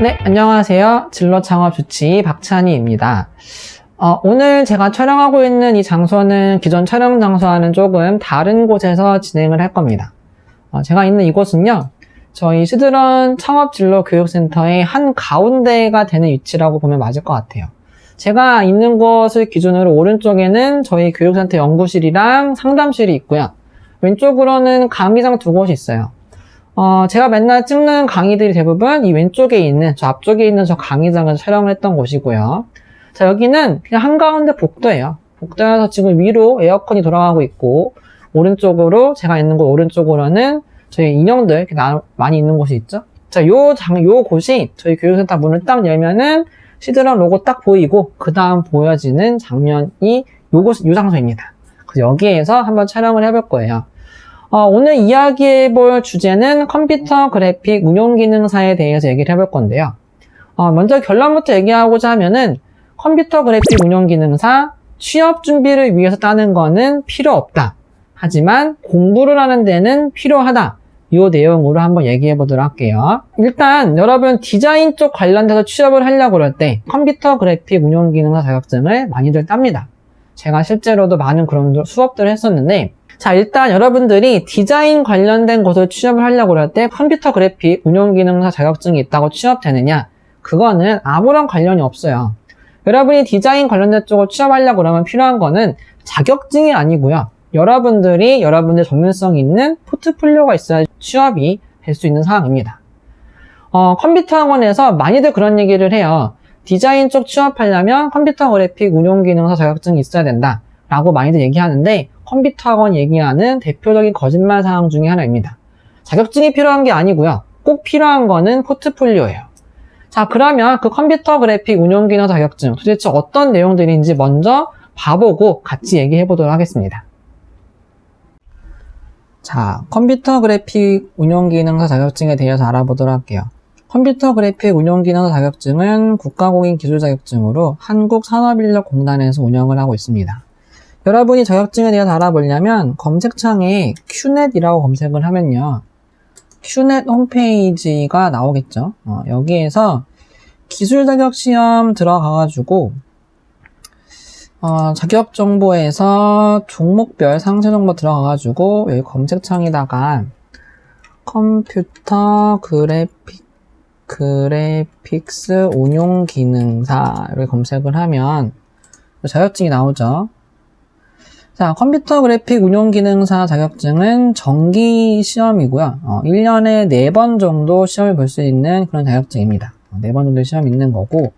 네, 안녕하세요. 진로 창업 주치 박찬희입니다. 오늘 제가 촬영하고 있는 이 장소는 기존 촬영 장소와는 조금 다른 곳에서 진행을 할 겁니다. 제가 있는 이곳은요, 저희 시드런 창업 진로 교육센터의 한 가운데가 되는 위치라고 보면 맞을 것 같아요. 제가 있는 곳을 기준으로 오른쪽에는 저희 교육센터 연구실이랑 상담실이 있고요. 왼쪽으로는 강의장 두 곳이 있어요. 제가 맨날 찍는 강의들이 대부분 이 왼쪽에 있는, 저 앞쪽에 있는 저 강의장에서 촬영을 했던 곳이고요. 자, 여기는 그냥 한가운데 복도예요. 복도에서 지금 위로 에어컨이 돌아가고 있고, 오른쪽으로, 제가 있는 곳 오른쪽으로는 저희 인형들 이렇게 많이 있는 곳이 있죠. 자, 요 곳이 저희 교육센터 문을 딱 열면은 시드런 로고 딱 보이고, 그 다음 보여지는 장면이 요 장소입니다. 그래서 여기에서 한번 촬영을 해볼 거예요. 오늘 이야기해볼 주제는 컴퓨터 그래픽 운용기능사에 대해서 얘기를 해볼 건데요. 먼저 결론부터 얘기하고자 하면은 컴퓨터 그래픽 운용기능사 취업 준비를 위해서 따는 거는 필요 없다. 하지만 공부를 하는 데는 필요하다. 이 내용으로 한번 얘기해보도록 할게요. 일단 여러분 디자인 쪽 관련돼서 취업을 하려고 그럴 때 컴퓨터 그래픽 운용기능사 자격증을 많이들 땁니다. 제가 실제로도 많은 그런 수업들을 했었는데, 자, 일단 여러분들이 디자인 관련된 곳을 취업을 하려고 할 때 컴퓨터 그래픽 운용기능사 자격증이 있다고 취업되느냐? 그거는 아무런 관련이 없어요. 여러분이 디자인 관련된 쪽을 취업하려고 하면 필요한 거는 자격증이 아니고요. 여러분들의 전문성 있는 포트폴리오가 있어야 취업이 될 수 있는 상황입니다. 컴퓨터 학원에서 많이들 그런 얘기를 해요. 디자인 쪽 취업하려면 컴퓨터 그래픽 운용기능사 자격증이 있어야 된다. 라고 많이들 얘기하는데, 컴퓨터 학원 얘기하는 대표적인 거짓말 사항 중에 하나입니다. 자격증이 필요한 게 아니고요. 꼭 필요한 거는 포트폴리오예요. 자, 그러면 그 컴퓨터 그래픽 운용기능 자격증 도대체 어떤 내용들인지 먼저 봐보고 같이 얘기해 보도록 하겠습니다. 자, 컴퓨터 그래픽 운용기능사 자격증에 대해서 알아보도록 할게요. 컴퓨터 그래픽 운용기능사 자격증은 국가공인 기술 자격증으로 한국산업인력공단에서 운영을 하고 있습니다. 여러분이 자격증에 대해서 알아보려면 검색창에 QNET이라고 검색을 하면요, QNET 홈페이지가 나오겠죠. 여기에서 기술 자격 시험 들어가가지고 자격 정보에서 종목별 상세 정보 들어가가지고 여기 검색창에다가 컴퓨터 그래픽스 운용 기능사 이렇게 검색을 하면 자격증이 나오죠. 자, 컴퓨터 그래픽 운용기능사 자격증은 정기 시험이고요. 1년에 4번 정도 시험을 볼 수 있는 그런 자격증입니다. 4번 정도 시험이 있는 거고,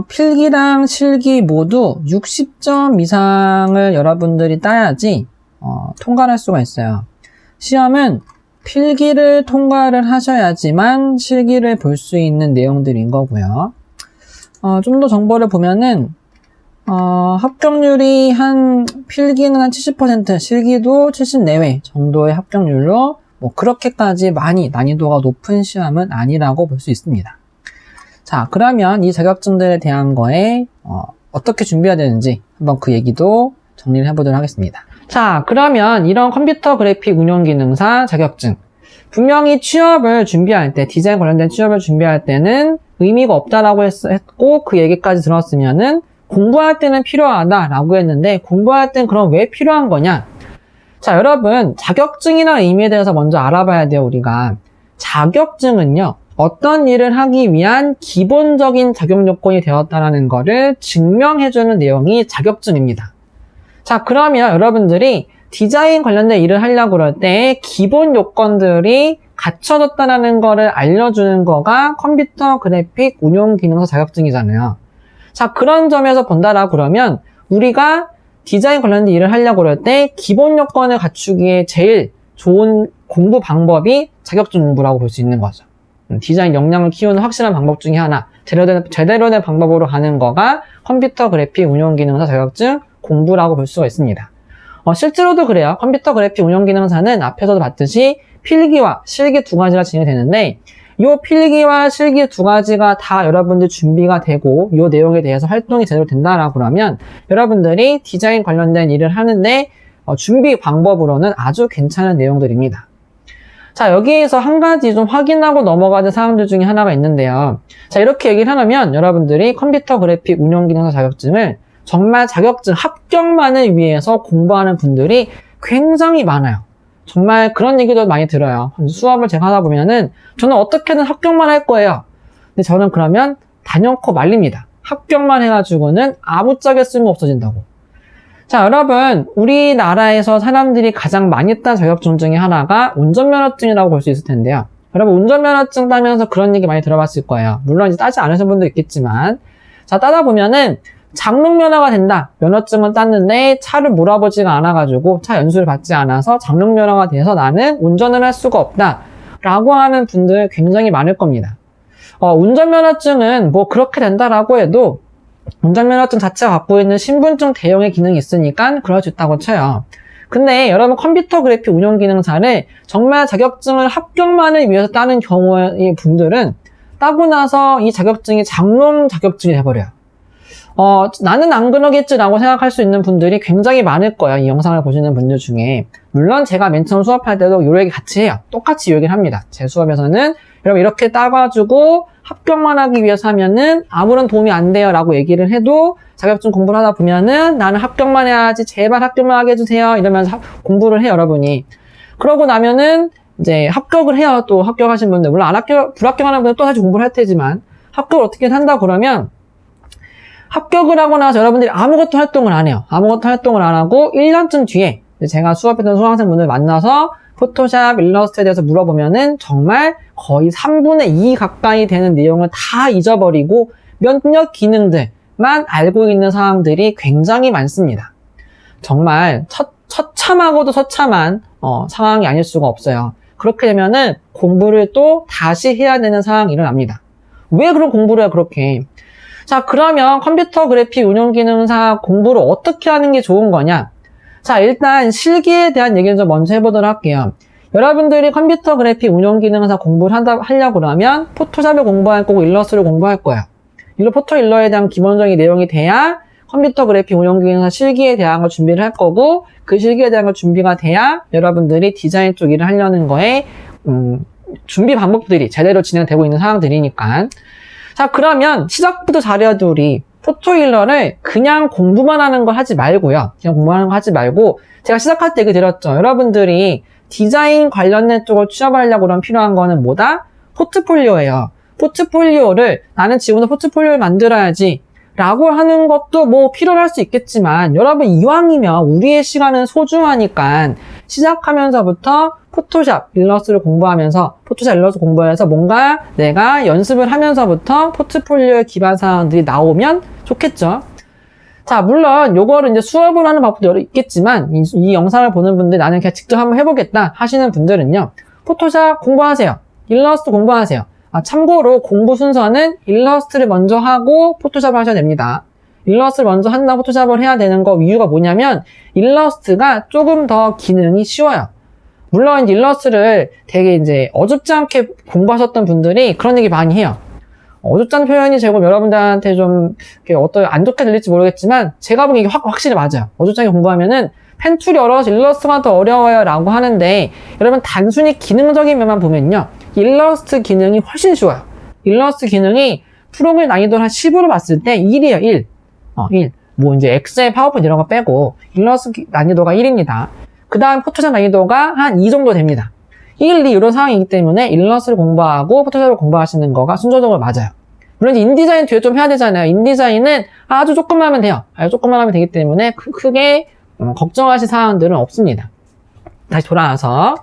필기랑 실기 모두 60점 이상을 여러분들이 따야지, 통과를 할 수가 있어요. 시험은 필기를 통과를 하셔야지만 실기를 볼 수 있는 내용들인 거고요. 좀 더 정보를 보면은, 합격률이 필기는 한 70%, 실기도 70 내외 정도의 합격률로, 그렇게까지 많이 난이도가 높은 시험은 아니라고 볼 수 있습니다. 자, 그러면 이 자격증들에 대한 거에, 어떻게 준비해야 되는지 한번 그 얘기도 정리를 해보도록 하겠습니다. 자, 그러면 이런 컴퓨터 그래픽 운용기능사 자격증. 분명히 취업을 준비할 때, 디자인 관련된 취업을 준비할 때는 의미가 없다라고 했고, 그 얘기까지 들었으면은, 공부할 때는 필요하다라고 했는데, 공부할 땐 그럼 왜 필요한 거냐? 자, 여러분, 자격증이라는 의미에 대해서 먼저 알아봐야 돼요, 우리가. 자격증은요, 어떤 일을 하기 위한 기본적인 자격 요건이 되었다라는 거를 증명해주는 내용이 자격증입니다. 자, 그러면 여러분들이 디자인 관련된 일을 하려고 그럴 때 기본 요건들이 갖춰졌다라는 거를 알려주는 거가 컴퓨터 그래픽 운용기능사 자격증이잖아요. 자, 그런 점에서 본다라 그러면 우리가 디자인 관련된 일을 하려고 그럴 때 기본 요건을 갖추기에 제일 좋은 공부 방법이 자격증 공부라고 볼 수 있는 거죠. 디자인 역량을 키우는 확실한 방법 중에 하나, 제대로 된 방법으로 가는 거가 컴퓨터 그래픽 운용기능사 자격증 공부라고 볼 수가 있습니다. 실제로도 그래요. 컴퓨터 그래픽 운용기능사는 앞에서도 봤듯이 필기와 실기 두 가지가 진행되는데, 이 필기와 실기 두 가지가 다 여러분들 준비가 되고 이 내용에 대해서 활동이 제대로 된다라고 그러면 여러분들이 디자인 관련된 일을 하는데 준비 방법으로는 아주 괜찮은 내용들입니다. 자, 여기에서 한 가지 좀 확인하고 넘어가는 사항들 중에 하나가 있는데요. 자, 이렇게 얘기를 하려면 여러분들이 컴퓨터 그래픽 운영기능사 자격증을 정말 자격증 합격만을 위해서 공부하는 분들이 굉장히 많아요. 정말 그런 얘기도 많이 들어요. 수업을 제가 하다 보면은 저는 어떻게든 합격만 할 거예요. 근데 저는 그러면 단연코 말립니다. 합격만 해가지고는 아무짝에 쓸모 없어진다고. 자, 여러분, 우리나라에서 사람들이 가장 많이 딴 자격증 중에 하나가 운전면허증이라고 볼 수 있을 텐데요. 여러분, 운전면허증 따면서 그런 얘기 많이 들어봤을 거예요. 물론 이제 따지 않으신 분도 있겠지만, 자, 따다 보면은 장롱면허가 된다. 면허증은 땄는데 차를 몰아보지가 않아가지고 차 연수를 받지 않아서 장롱면허가 돼서 나는 운전을 할 수가 없다. 라고 하는 분들 굉장히 많을 겁니다. 운전면허증은 뭐 그렇게 된다라고 해도 운전면허증 자체가 갖고 있는 신분증 대용의 기능이 있으니까 그럴 수 있다고 쳐요. 근데 여러분 컴퓨터 그래픽 운영기능사를 정말 자격증을 합격만을 위해서 따는 경우의 분들은 따고 나서 이 자격증이 장롱 자격증이 돼버려요. 나는 안 그러겠지라고 생각할 수 있는 분들이 굉장히 많을 거예요. 이 영상을 보시는 분들 중에. 물론 제가 맨 처음 수업할 때도 이 얘기 같이 해요. 똑같이 이 얘기를 합니다. 제 수업에서는 여러분 이렇게 따가지고 합격만 하기 위해서 하면은 아무런 도움이 안 돼요 라고 얘기를 해도 자격증 공부를 하다 보면은 나는 합격만 해야지 제발 합격만 하게 해주세요 이러면서 공부를 해요 여러분이. 그러고 나면은 이제 합격을 해요. 또 합격하신 분들 물론 불합격하는 분들 또 다시 공부를 할 테지만 합격을 어떻게 한다 그러면 합격을 하고 나서 여러분들이 아무것도 활동을 안 해요. 아무것도 활동을 안 하고 1년쯤 뒤에 제가 수업했던 수강생분들 만나서 포토샵, 일러스트에 대해서 물어보면은 정말 거의 3분의 2 가까이 되는 내용을 다 잊어버리고 몇몇 기능들만 알고 있는 사람들이 굉장히 많습니다. 정말 처참하고도 처참한 상황이 아닐 수가 없어요. 그렇게 되면은 공부를 또 다시 해야 되는 상황이 일어납니다. 왜 그런 공부를 해요, 그렇게? 자, 그러면 컴퓨터 그래픽 운영기능사 공부를 어떻게 하는 게 좋은 거냐? 자, 일단 실기에 대한 얘기를 좀 먼저 해보도록 할게요. 여러분들이 컴퓨터 그래픽 운영기능사 공부를 하려고 그러면 포토샵을 공부할 거고 일러스트를 공부할 거예요. 포토 일러에 대한 기본적인 내용이 돼야 컴퓨터 그래픽 운영기능사 실기에 대한 걸 준비를 할 거고 그 실기에 대한 걸 준비가 돼야 여러분들이 디자인 쪽 일을 하려는 거에 준비 방법들이 제대로 진행되고 있는 상황들이니까. 자, 그러면 시작부터 잘해야죠, 우리. 포토일러를 그냥 공부만 하는 걸 하지 말고요. 그냥 공부하는 걸 하지 말고, 제가 시작할 때 얘기 드렸죠. 여러분들이 디자인 관련된 쪽을 취업하려고 그러면 필요한 거는 뭐다? 포트폴리오예요. 포트폴리오를, 나는 지금부터 포트폴리오를 만들어야지. 라고 하는 것도 뭐 필요할 수 있겠지만, 여러분 이왕이면 우리의 시간은 소중하니까, 시작하면서부터 포토샵, 일러스트를 공부하면서 포토샵, 일러스트 공부해서 뭔가 내가 연습을 하면서부터 포트폴리오의 기반 사항들이 나오면 좋겠죠. 자, 물론 요거를 이제 수업을 하는 방법도 여러 있겠지만 이 영상을 보는 분들 나는 그냥 직접 한번 해보겠다 하시는 분들은요. 포토샵 공부하세요. 일러스트 공부하세요. 참고로 공부 순서는 일러스트를 먼저 하고 포토샵을 하셔야 됩니다. 일러스트를 먼저 한다고 포토샵을 해야 되는 거 이유가 뭐냐면 일러스트가 조금 더 기능이 쉬워요. 물론 일러스트를 되게 이제 어줍지 않게 공부하셨던 분들이 그런 얘기 많이 해요. 어줍다는 표현이 제가 여러분들한테 좀 안 좋게 들릴지 모르겠지만 제가 보기엔 이게 확실히 맞아요. 어줍지 않게 공부하면은 펜 툴이 어려워서 일러스트가 더 어려워요 라고 하는데 여러분 단순히 기능적인 면만 보면요. 일러스트 기능이 훨씬 쉬워요. 일러스트 기능이 프로그램 난이도를 한 10으로 봤을 때 1이에요. 1. 1. 뭐 이제 엑셀, 파워포인트 이런 거 빼고 일러스트 난이도가 1입니다. 그 다음 포토샵 난이도가 한 2 정도 됩니다. 1, 2 이런 상황이기 때문에 일러스트를 공부하고 포토샵을 공부하시는 거가 순서적으로 맞아요. 물론 인디자인 뒤에 좀 해야 되잖아요. 인디자인은 아주 조금만 하면 돼요. 아주 조금만 하면 되기 때문에 크게 걱정하실 사항들은 없습니다. 다시 돌아와서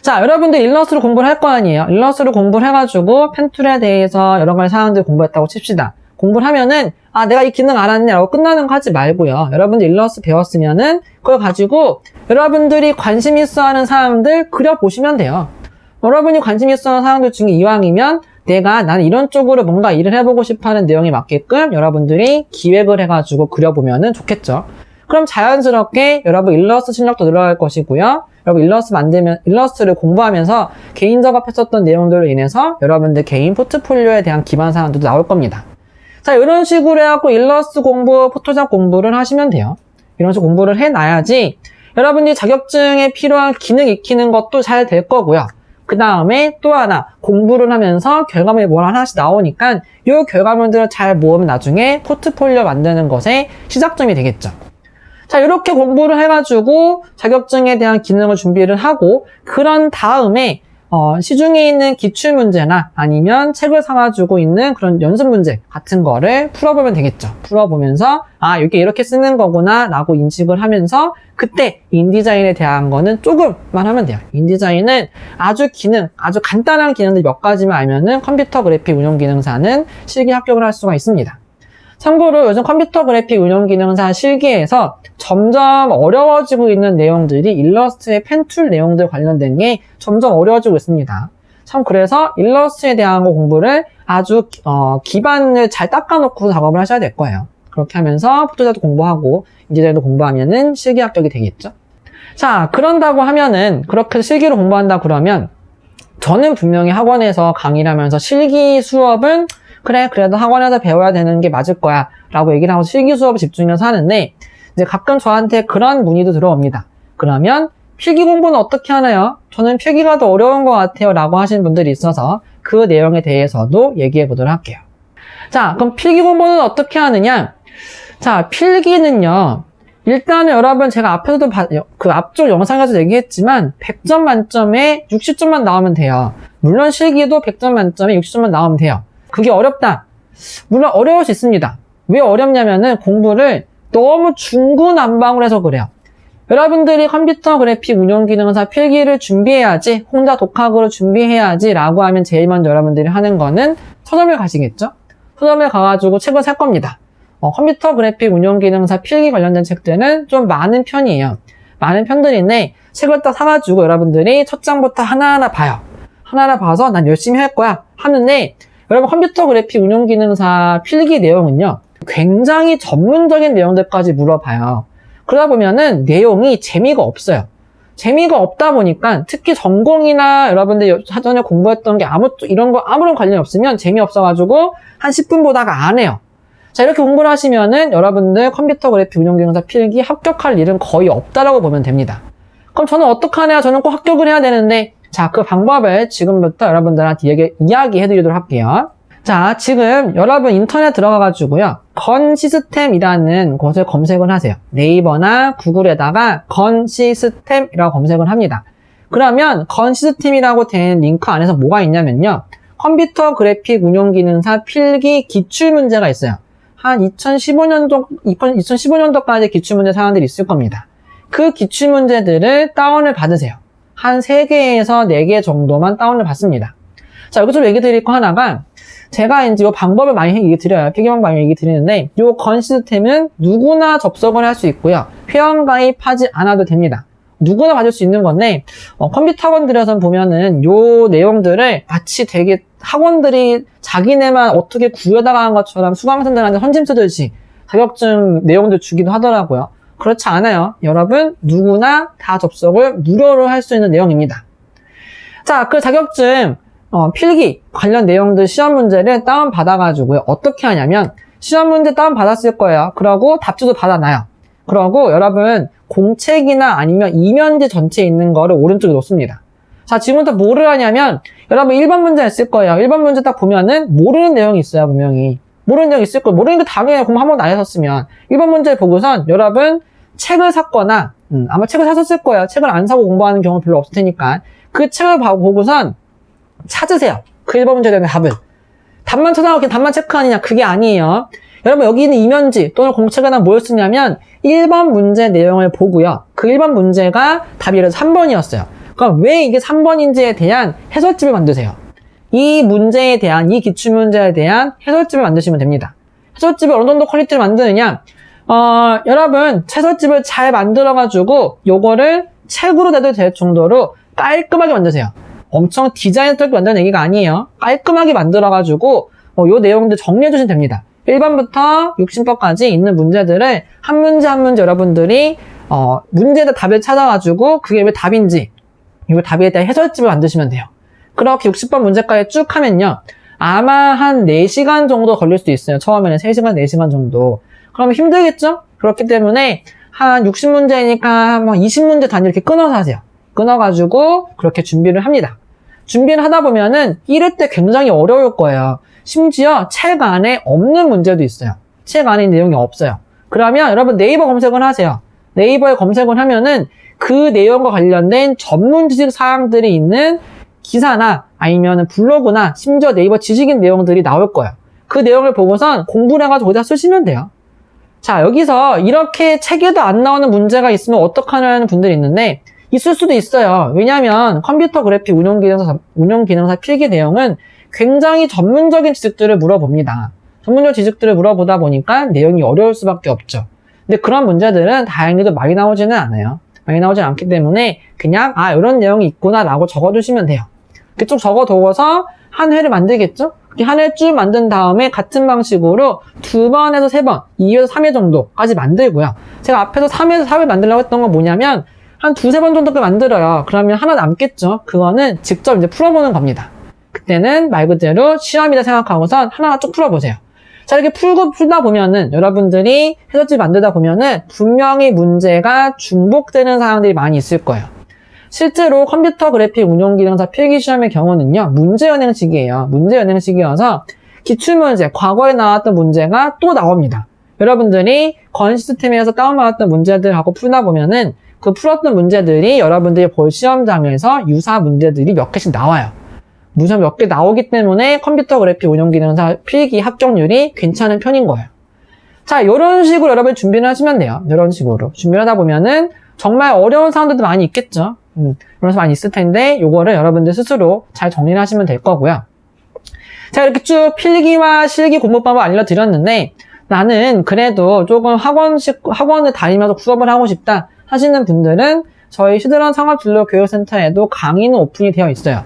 자, 여러분들 일러스트를 공부를 할 거 아니에요. 일러스트를 공부를 해가지고 펜툴에 대해서 여러 가지 사항들을 공부했다고 칩시다. 공부를 하면은 내가 이 기능 알았네 라고 끝나는 거 하지 말고요. 여러분들 일러스트 배웠으면은 그걸 가지고 여러분들이 관심 있어 하는 사항들 그려보시면 돼요. 여러분이 관심 있어 하는 사항들 중에 이왕이면 나는 이런 쪽으로 뭔가 일을 해보고 싶어 하는 내용에 맞게끔 여러분들이 기획을 해가지고 그려보면은 좋겠죠. 그럼 자연스럽게 여러분 일러스트 실력도 늘어날 것이고요. 여러분 일러스트를 공부하면서 개인 작업했었던 내용들로 인해서 여러분들 개인 포트폴리오에 대한 기반 사항들도 나올 겁니다. 자, 이런 식으로 해갖고 일러스트 공부, 포토샵 공부를 하시면 돼요. 이런 식으로 공부를 해놔야지 여러분이 자격증에 필요한 기능 익히는 것도 잘 될 거고요. 그 다음에 또 하나 공부를 하면서 결과물이 뭘 하나씩 나오니까 이 결과물들을 잘 모으면 나중에 포트폴리오 만드는 것의 시작점이 되겠죠. 자, 이렇게 공부를 해가지고 자격증에 대한 기능을 준비를 하고 그런 다음에 시중에 있는 기출문제나 아니면 책을 사가지고 있는 그런 연습문제 같은 거를 풀어보면 되겠죠. 풀어보면서 이게 이렇게 쓰는 거구나 라고 인식을 하면서 그때 인디자인에 대한 거는 조금만 하면 돼요. 인디자인은 아주 간단한 기능들 몇 가지만 알면은 컴퓨터 그래픽 운용기능사는 실기 합격을 할 수가 있습니다. 참고로 요즘 컴퓨터 그래픽 운용기능사 실기에서 점점 어려워지고 있는 내용들이 일러스트의 펜툴 내용들 관련된 게 점점 어려워지고 있습니다. 참 그래서 일러스트에 대한 공부를 아주 기반을 잘 닦아놓고 작업을 하셔야 될 거예요. 그렇게 하면서 포토샵도 공부하고 인디자인도 공부하면은 실기 합격이 되겠죠. 자, 그런다고 하면은 그렇게 실기로 공부한다 그러면 저는 분명히 학원에서 강의를 하면서 실기 수업은 그래, 그래도 학원에서 배워야 되는 게 맞을 거야 라고 얘기를 하고 실기 수업에 집중해서 하는데 이제 가끔 저한테 그런 문의도 들어옵니다. 그러면 필기 공부는 어떻게 하나요? 저는 필기가 더 어려운 것 같아요 라고 하시는 분들이 있어서 그 내용에 대해서도 얘기해 보도록 할게요. 자, 그럼 필기 공부는 어떻게 하느냐? 자, 필기는요. 일단은 여러분 제가 앞에서도 그 앞쪽 영상에서 얘기했지만 100점 만점에 60점만 나오면 돼요. 물론 실기도 100점 만점에 60점만 나오면 돼요. 그게 어렵다. 물론 어려울 수 있습니다. 왜 어렵냐면은 공부를 너무 중구난방으로 해서 그래요. 여러분들이 컴퓨터 그래픽 운용기능사 필기를 준비해야지, 혼자 독학으로 준비해야지 라고 하면 제일 먼저 여러분들이 하는 거는 서점을 가시겠죠? 서점에 가가지고 책을 살 겁니다. 컴퓨터 그래픽 운용기능사 필기 관련된 책들은 좀 많은 편이에요. 많은 편들인데 책을 딱 사가지고 여러분들이 첫 장부터 하나하나 봐요. 하나하나 봐서 난 열심히 할 거야 하는데 여러분 컴퓨터 그래픽 운용기능사 필기 내용은요. 굉장히 전문적인 내용들까지 물어봐요. 그러다 보면은 내용이 재미가 없어요. 재미가 없다 보니까 특히 전공이나 여러분들 사전에 공부했던 게 이런 거 아무런 관련이 없으면 재미없어가지고 한 10분 보다가 안 해요. 자, 이렇게 공부를 하시면은 여러분들 컴퓨터 그래픽 운용기능사 필기 합격할 일은 거의 없다라고 보면 됩니다. 그럼 저는 어떡하냐? 저는 꼭 합격을 해야 되는데 자, 그 방법을 지금부터 여러분들한테 이야기해 드리도록 할게요. 자, 지금 여러분 인터넷 들어가가지고요. 건 시스템이라는 곳을 검색을 하세요. 네이버나 구글에다가 건 시스템이라고 검색을 합니다. 그러면 건 시스템이라고 된 링크 안에서 뭐가 있냐면요. 컴퓨터 그래픽 운용기능사 필기 기출문제가 있어요. 한 2015년도까지 기출문제 사항들이 있을 겁니다. 그 기출문제들을 다운을 받으세요. 한 3개에서 4개 정도만 다운을 받습니다. 자, 여기서 얘기 드릴 거 하나가 제가 이제 이 방법을 많이 얘기 드려요. 필기 방법 많이 얘기 드리는데 이 건 시스템은 누구나 접속을 할 수 있고요. 회원가입하지 않아도 됩니다. 누구나 받을 수 있는 건데 컴퓨터 학원들에서 보면은 요 내용들을 마치 되게 학원들이 자기네만 어떻게 구해다가는 것처럼 수강생들한테 헌짐 쓰듯이 자격증 내용들 주기도 하더라고요. 그렇지 않아요. 여러분 누구나 다 접속을 무료로 할 수 있는 내용입니다. 자, 그 자격증 필기 관련 내용들 시험 문제를 다운받아가지고요. 어떻게 하냐면 시험 문제 다운받았을 거예요. 그러고 답지도 받아놔요. 그러고 여러분 공책이나 아니면 이면지 전체에 있는 거를 오른쪽에 놓습니다. 자, 지금부터 뭐를 하냐면 여러분 1번 문제 있을 거예요. 1번 문제 딱 보면은 모르는 내용이 있어요. 분명히 모르는 내용이 있을 거예요. 모르는 게 당연히 공부 한 번도 안 했었으면 1번 문제 보고선 여러분 책을 샀거나 아마 책을 샀었을 거예요. 책을 안 사고 공부하는 경우 별로 없을 테니까 그 책을 보고선 찾으세요. 그 1번 문제에 대한 답을. 답만 찾아가고 그냥 답만 체크하느냐, 그게 아니에요. 여러분 여기 있는 이면지 또는 공책에다 뭘 쓰냐면 1번 문제 내용을 보고요. 그 1번 문제가 답이 예를 들어서 3번이었어요. 그럼 왜 이게 3번인지에 대한 해설집을 만드세요. 이 문제에 대한, 이 기출문제에 대한 해설집을 만드시면 됩니다. 해설집을 어느 정도 퀄리티를 만드느냐? 여러분 해설집을 잘 만들어가지고 요거를 책으로 내도 될 정도로 깔끔하게 만드세요. 엄청 디자인스럽게 만드는 얘기가 아니에요. 깔끔하게 만들어가지고 요 내용들 정리해주시면 됩니다. 1번부터 60번까지 있는 문제들을 한 문제 한 문제 여러분들이 문제의 답을 찾아가지고 그게 왜 답인지 이 답에 대한 해설집을 만드시면 돼요. 그렇게 60번 문제까지 쭉 하면요. 아마 한 4시간 정도 걸릴 수도 있어요. 처음에는 3시간, 4시간 정도. 그러면 힘들겠죠? 그렇기 때문에 한 60문제니까 뭐 20문제 단위 이렇게 끊어서 하세요. 끊어가지고 그렇게 준비를 합니다. 준비를 하다 보면은 1회 때 굉장히 어려울 거예요. 심지어 책 안에 없는 문제도 있어요. 책 안에 내용이 없어요. 그러면 여러분 네이버 검색을 하세요. 네이버에 검색을 하면은 그 내용과 관련된 전문 지식 사항들이 있는 기사나 아니면 블로그나 심지어 네이버 지식인 내용들이 나올 거예요. 그 내용을 보고선 공부를 해가지고 거기다 쓰시면 돼요. 자, 여기서 이렇게 책에도 안 나오는 문제가 있으면 어떡하냐는 분들이 있는데 있을 수도 있어요. 왜냐하면 컴퓨터 그래픽 운용기능사 필기 내용은 굉장히 전문적인 지식들을 물어봅니다. 전문적 지식들을 물어보다 보니까 내용이 어려울 수밖에 없죠. 근데 그런 문제들은 다행히도 많이 나오지는 않아요. 많이 나오지 않기 때문에 그냥 이런 내용이 있구나 라고 적어두시면 돼요. 이렇게 쭉 적어두어서 한 회를 만들겠죠? 한 회 쭉 만든 다음에 같은 방식으로 2번에서 3번, 2에서 3회 정도까지 만들고요. 제가 앞에서 3에서 4회 만들려고 했던 건 뭐냐면 한 2-3번 정도까지 만들어요. 그러면 하나 남겠죠? 그거는 직접 이제 풀어보는 겁니다. 그때는 말 그대로 시험이다 생각하고선 하나하나 쭉 풀어보세요. 자, 이렇게 풀다 보면은 여러분들이 해설지 만들다 보면은 분명히 문제가 중복되는 사항들이 많이 있을 거예요. 실제로 컴퓨터 그래픽 운용기능사 필기시험의 경우는요, 문제연행식이에요. 문제연행식이어서 기출문제, 과거에 나왔던 문제가 또 나옵니다. 여러분들이 건 시스템에서 다운받았던 문제들하고 풀다 보면은 그 풀었던 문제들이 여러분들이 볼 시험장에서 유사 문제들이 몇 개씩 나와요. 무슨 몇 개 나오기 때문에 컴퓨터 그래픽 운용기능사 필기 합격률이 괜찮은 편인 거예요. 자, 이런 식으로 여러분이 준비를 하시면 돼요. 이런 식으로. 준비를 하다 보면은 정말 어려운 사항들도 많이 있겠죠. 그래서 많이 있을 텐데 요거를 여러분들 스스로 잘 정리를 하시면 될 거고요. 자, 이렇게 쭉 필기와 실기 공부법을 알려드렸는데 나는 그래도 조금 학원을 다니면서 수업을 하고 싶다 하시는 분들은 저희 시드런 상업진로교육센터에도 강의는 오픈이 되어 있어요.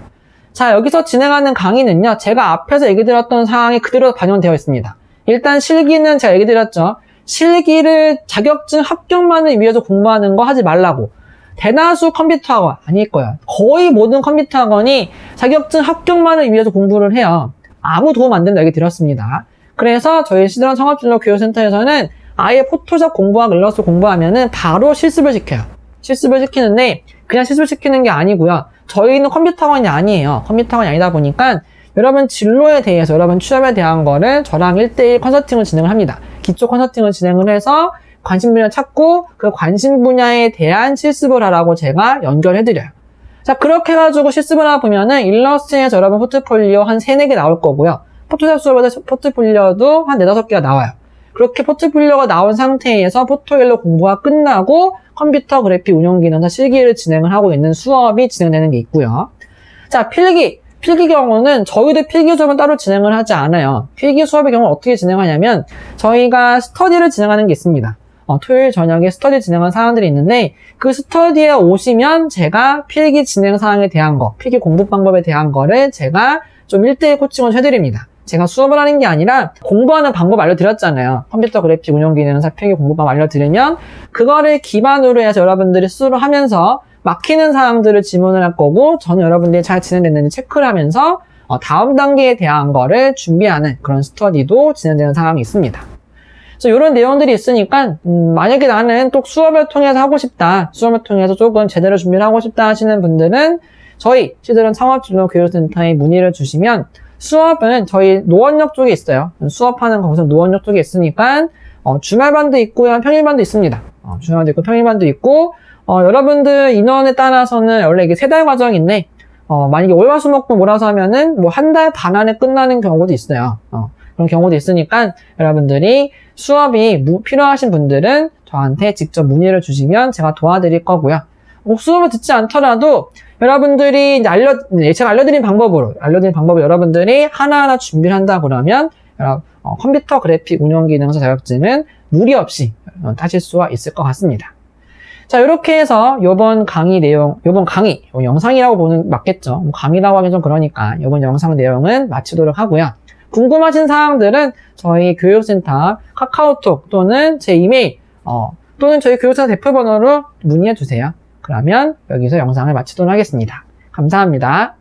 자, 여기서 진행하는 강의는요, 제가 앞에서 얘기 드렸던 사항이 그대로 반영되어 있습니다. 일단 실기는 제가 얘기 드렸죠. 실기를 자격증 합격만을 위해서 공부하는 거 하지 말라고. 대다수 컴퓨터 학원, 아닐 거예요. 거의 모든 컴퓨터 학원이 자격증 합격만을 위해서 공부를 해요. 아무 도움 안 된다 얘기 드렸습니다. 그래서 저희 시드런 상업진로교육센터에서는 아예 포토샵 공부하고 일러스트 공부하면은 바로 실습을 시켜요. 실습을 시키는데 그냥 실습을 시키는 게 아니고요. 저희는 컴퓨터 학원이 아니에요. 컴퓨터 학원이 아니다 보니까 여러분 진로에 대해서, 여러분 취업에 대한 거를 저랑 1대1 컨설팅을 진행을 합니다. 기초 컨설팅을 진행을 해서 관심 분야 찾고 그 관심 분야에 대한 실습을 하라고 제가 연결해드려요. 자, 그렇게 해가지고 실습을 하다 보면은 일러스트에서 여러분 포트폴리오 한 3-4개 나올 거고요. 포토샵 수업에서 포트폴리오도 한 4-5개가 나와요. 그렇게 포트폴리오가 나온 상태에서 포토일로 공부가 끝나고 컴퓨터 그래픽 운용기능사 실기를 진행을 하고 있는 수업이 진행되는 게 있고요. 자, 필기 경우는 저희도 필기 수업은 따로 진행을 하지 않아요. 필기 수업의 경우는 어떻게 진행하냐면 저희가 스터디를 진행하는 게 있습니다. 토요일 저녁에 스터디 진행하는 사항들이 있는데 그 스터디에 오시면 제가 필기 진행 사항에 대한 거, 필기 공부 방법에 대한 거를 제가 좀 1대1 코칭을 해드립니다. 제가 수업을 하는 게 아니라 공부하는 방법 알려드렸잖아요. 컴퓨터 그래픽 운용기능사 필기 공부법 알려드리면 그거를 기반으로 해서 여러분들이 스스로 하면서 막히는 사항들을 질문을 할 거고 저는 여러분들이 잘 진행됐는지 체크를 하면서 다음 단계에 대한 거를 준비하는 그런 스터디도 진행되는 상황이 있습니다. 그래서 이런 내용들이 있으니까 만약에 나는 또 수업을 통해서 하고 싶다, 수업을 통해서 조금 제대로 준비를 하고 싶다 하시는 분들은 저희 시드런 상업진로교육센터에 문의를 주시면 수업은 저희 노원역 쪽에 있어요. 수업하는 거기서 노원역 쪽에 있으니까 주말반도 있고요, 평일반도 있습니다. 주말반도 있고 평일반도 있고 여러분들 인원에 따라서는 원래 이게 3달 과정인데 만약에 월화수목금 몰아서 하면은 뭐 1달 반 안에 끝나는 경우도 있어요. 그런 경우도 있으니까 여러분들이 수업이 필요하신 분들은 저한테 직접 문의를 주시면 제가 도와드릴 거고요. 수업을 듣지 않더라도 여러분들이 제가 알려드린 방법으로 여러분들이 하나하나 준비를 한다 그러면 컴퓨터 그래픽 운용기능사 자격증은 무리 없이 타실 수가 있을 것 같습니다. 자, 이렇게 해서 요번 영상이라고 보는 맞겠죠? 강의라고 하긴 좀 그러니까 요번 영상 내용은 마치도록 하고요. 궁금하신 사항들은 저희 교육센터 카카오톡 또는 제 이메일 또는 저희 교육센터 대표번호로 문의해 주세요. 그러면 여기서 영상을 마치도록 하겠습니다. 감사합니다.